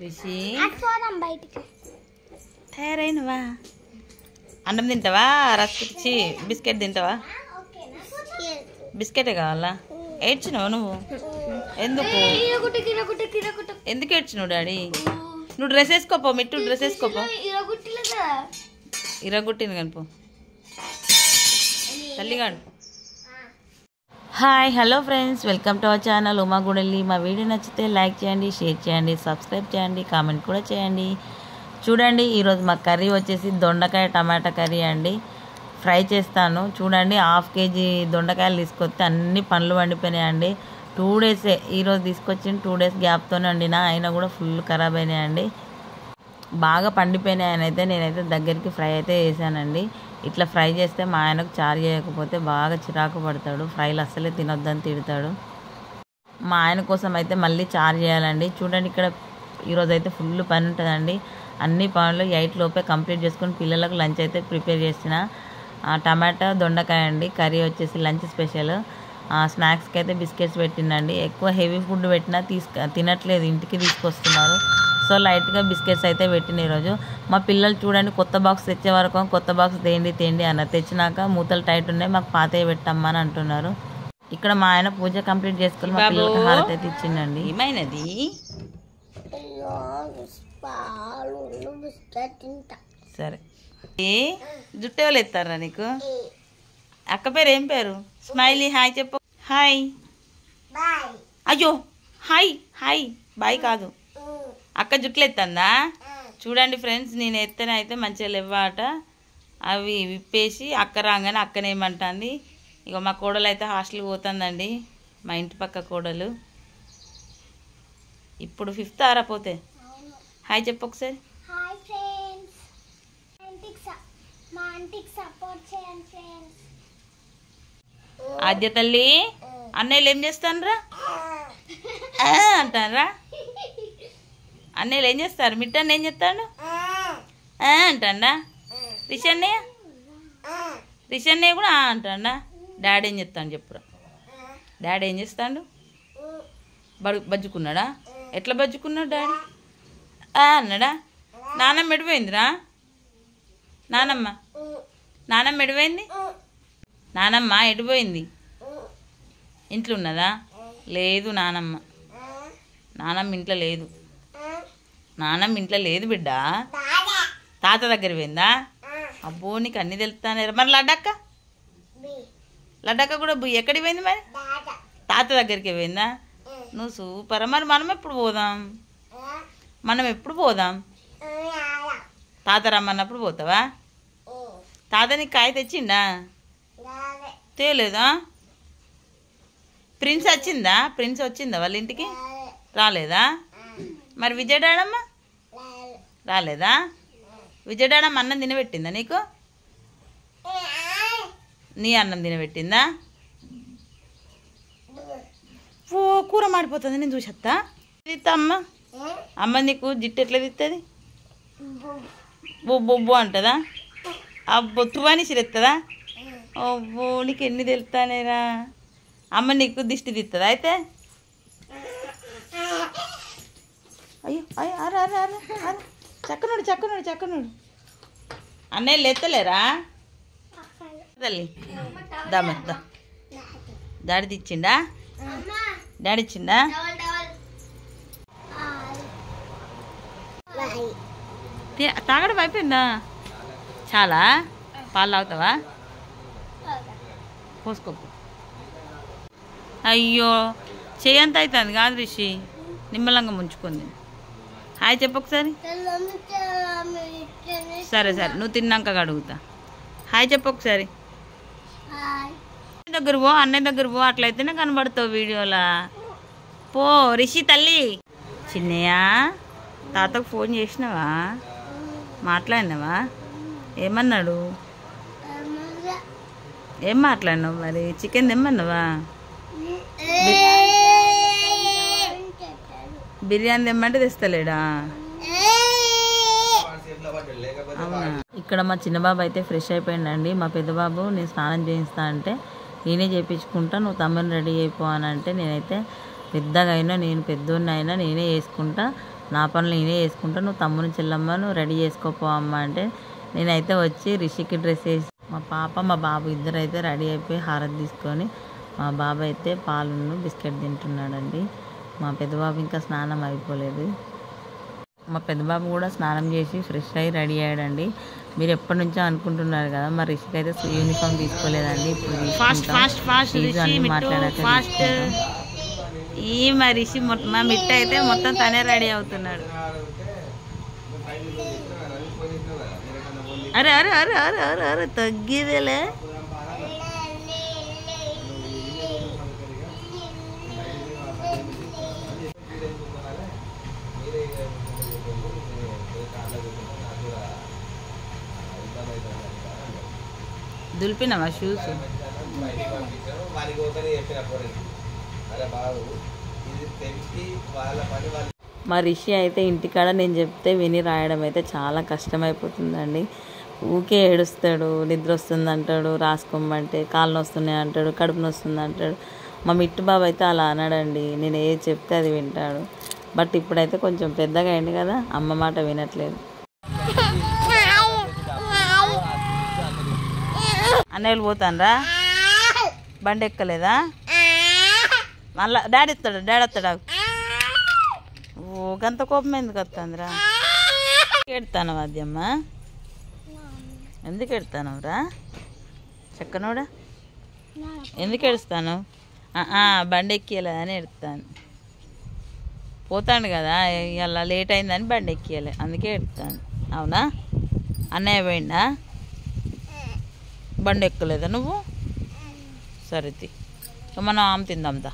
రిషి తయారైనవా? అన్నం తింటావా? రస్కి బిస్కెట్ తింటావా? బిస్కెటే కావాలా? ఏడ్చినావు నువ్వు? ఎందుకు ఎందుకు ఏడ్చినావు డాడీ? నువ్వు డ్రెస్ వేసుకోపో, మిట్టు డ్రెస్ వేసుకోపో. ఇరగొట్టింది కనుపో తల్లిగా. Hi hello friends, welcome to our channel Uma Gudelli. మా వీడియో నచ్చితే లైక్ చేయండి, షేర్ చేయండి, సబ్స్క్రైబ్ చేయండి, కామెంట్ కూడా చేయండి. చూడండి, ఈరోజు మా కర్రీ వచ్చేసి దొండకాయ టమాటా కర్రీ అండి. ఫ్రై చేస్తాను. చూడండి, 1/2 kg దొండకాయలు తీసుకొస్తే అన్ని పండ్లు వండిపోయినాయండి. 2 డేసే, ఈరోజు తీసుకొచ్చిన 2 డేస్ గ్యాప్తోనే వండినా, అయినా కూడా ఫుల్ ఖరాబ్ అయినాయండి. బాగా పండిపోయినాయని అయితే నేనైతే దగ్గరికి ఫ్రై అయితే చేశానండి. ఇట్లా ఫ్రై చేస్తే మా ఆయనకు చారు చేయకపోతే బాగా చిరాకు పడతాడు. ఫ్రైలు అస్సలే తినొద్దని తిడతాడు. మా ఆయన కోసం అయితే మళ్ళీ చారు చేయాలండి. చూడండి, ఇక్కడ ఈరోజు అయితే ఫుల్ పని ఉంటుందండి. అన్ని పనులు 8 లోపే కంప్లీట్ చేసుకొని పిల్లలకు లంచ్ అయితే ప్రిపేర్ చేసిన. టమాటా దొండకాయ అండి కర్రీ వచ్చేసి లంచ్ స్పెషల్. స్నాక్స్కి అయితే బిస్కెట్స్ పెట్టినండి. ఎక్కువ హెవీ ఫుడ్ పెట్టినా తినట్లేదు, ఇంటికి తీసుకొస్తున్నారు. సో లైట్గా బిస్కెట్స్ అయితే పెట్టిన ఈరోజు. మా పిల్లలు చూడండి, కొత్త బాక్స్ తెచ్చే వరకు కొత్త బాక్స్ తేండి అన్న, తెచ్చినాక మూతలు టైట్ ఉన్నాయి, మాకు పాతవి పెట్టమ్మా అని అంటున్నారు. ఇక్కడ మా ఆయన పూజ కంప్లీట్ చేసుకుని మా పిల్లలకి హారతి అయితే ఇచ్చిండండి. ఏమైనది? సరే, జుట్టు ఎవరు ఎత్తారా నీకు? అక్క పేరు ఏం పేరు? స్మైలీ. హాయ్ చెప్పు. హాయ్. అయ్యో హాయ్ హాయ్ బాయ్ కాదు, అక్క జుట్లు ఎత్తందా? చూడండి ఫ్రెండ్స్, నేను ఎత్తనే అయితే మంచిగా లేవాట. అవి విప్పేసి అక్క రాగానే అక్కనేమంటుంది. ఇక మా కోడలు అయితే హాస్టల్కి పోతుందండి, మా ఇంటి పక్క కోడలు. ఇప్పుడు 5th ఆరపోతే. హాయ్ చెప్పు ఒకసారి. ఆద్య తల్లి, అన్నయ్యలు ఏం చేస్తానరా అంటారా? అన్నయ్యలు ఏం చేస్తారు? మిట్టన్న ఏం చేస్తాడు అంటాడా? రిషన్నయ్య కూడా అంటాడా? డాడీ ఏం చేస్తాడు చెప్పురా? డాడీ ఏం చేస్తాడు? బజ్జుకున్నాడా? ఎట్లా బజ్జుకున్నాడు డాడీ అన్నాడా? నానమ్మ ఎడిపోయిందిరా? నానమ్మ ఎడిపోయింది? నానమ్మ ఎడిపోయింది? ఇంట్లో ఉన్నదా? లేదు నానమ్మ ఇంట్లో లేదు. నానమ్మ ఇంట్లో లేదు బిడ్డ, తాత దగ్గర పోయిందా? అబ్బో, నీకు అన్నీ తెలుస్తానే. మరి లడ్డక్క కూడా ఎక్కడికి పోయింది? మరి తాత దగ్గరికి పోయిందా? నువ్వు సూపర్. మరి మనం ఎప్పుడు పోదాం? తాత రమ్మన్నప్పుడు పోతావా? తాత నీకు కాయ తెచ్చిండా? తేలేదా? ప్రిన్స్ వచ్చిందా వాళ్ళ ఇంటికి? రాలేదా? మరి విజయడాడమ్మ రాలేదా? విజయడాడమ్మ అన్నం తినబెట్టిందా నీకు? నీ అన్నం తినబెట్టిందా? ఓ కూర మాడిపోతుంది, నేను చూసేస్తా. అమ్మ నీకు జిట్టు ఎట్లా తిస్తుంది? బొబ్బు అంటుందా? అబ్బో తువాని సిరెత్తదా? అబ్బో, నీకు ఎన్ని తెలుస్తానేరా. అమ్మ నీకు దిష్టి తిస్తుందా అయితే? అయ్యో అయ్యో అరే అరే అరే అరే, చక్కనుడు అన్నయ్యలు ఎత్తలేరా తల్లి? దామెత్తా. డాడీ ఇచ్చిండా? తాగడం అయిపోయిందా? చాలా పాలు తాగుతావా? పోసుకోకు. అయ్యో, చేయంత అవుతుంది కాదు రిషి, నిమ్మలంగా ముంచుకుంది. హాయ్ చెప్పు ఒకసారి. సరే నువ్వు తిన్నాక అడుగుతా. హాయ్ చెప్పు ఒకసారి. అన్నయ్య దగ్గర పో, అట్లయితేనే కనబడతావు వీడియోలా. పో రిషి తల్లి. చిన్నయ్య, తాతకు ఫోన్ చేసినావా? మాట్లాడినావా? ఏమన్నాడు? ఏం మాట్లాడినావు? మరి చికెన్ తెమ్మన్నావా? బిర్యానీ తెమ్మంటే తెస్తలేడా? అవునా? ఇక్కడ మా చిన్నబాబు అయితే ఫ్రెష్ అయిపోయిందండి. మా పెద్దబాబు నేను స్నానం చేయిస్తా అంటే నేనే చేయించుకుంటా, నువ్వు తమ్ముని రెడీ అయిపో అని అంటే నేనైతే పెద్దగా అయినా నేను పెద్దోడిని అయినా నేనే వేసుకుంటా, నా పనులు నేనే చేసుకుంటా, నువ్వు తమ్ముని చెల్లమ్మ నువ్వు రెడీ చేసుకోపో అమ్మ అంటే నేనైతే వచ్చి రిషికి డ్రెస్ వేసి మా పాప మా బాబు ఇద్దరు అయితే రెడీ అయిపోయి హారతి తీసుకొని మా బాబు అయితే పాలును బిస్కెట్ తింటున్నాడండి. మా పెద్దబాబు ఇంకా స్నానం అయిపోలేదు. మా పెద్దబాబు కూడా స్నానం చేసి ఫ్రెష్ అయ్యి రెడీ అయ్యాడండి. మీరు ఎప్పటి నుంచో అనుకుంటున్నారు కదా, మా రిషికి అయితే యూనిఫామ్ తీసుకోలేదండి. ఇప్పుడు మాట్లాడాక ఈ మా రిషి మా మిట్ట అయితే మొత్తం తనే రెడీ అవుతున్నాడు. అరే అరే అరే అరే అరే అరే తగ్గిదేలే. దులిపినావా షూస్? మా రిషి అయితే ఇంటికాడ నేను చెప్తే విని రాయడం అయితే చాలా కష్టమైపోతుందండి. ఊకే ఏడుస్తాడు, నిద్ర వస్తుంది అంటాడు, రాసుకోమంటే కాళ్ళు నొస్తున్నాయి అంటాడు, కడుపు నొస్తుంది అంటాడు. మా మిట్టు బాబు అయితే అలా అన్నాడండి, నేను ఏది చెప్తే అది వింటాడు. బట్ ఇప్పుడైతే కొంచెం పెద్దగా అయింది కదా, అమ్మ మాట వినట్లేదు. అన్నయ్యలు పోతానరా? బండి ఎక్కలేదా? మళ్ళా డాడీ వస్తాడా? ఓ గంత కోపం ఎందుకు వస్తుందిరా? ఎడతాను వాద్యమ్మ, ఎందుకు ఎడతానురా చక్కనోడా? ఎందుకు ఏడుస్తాను? బండి ఎక్కియలేదని ఎడతాను. పోతాను కదా ఇలా లేట్ అయిందని బండి ఎక్కియలే, అందుకే ఎడతాను. అవునా? అన్నయ్య పోయిందా? బండి ఎక్కలేదా నువ్వు? సరే మనం ఆమె తిందాందా.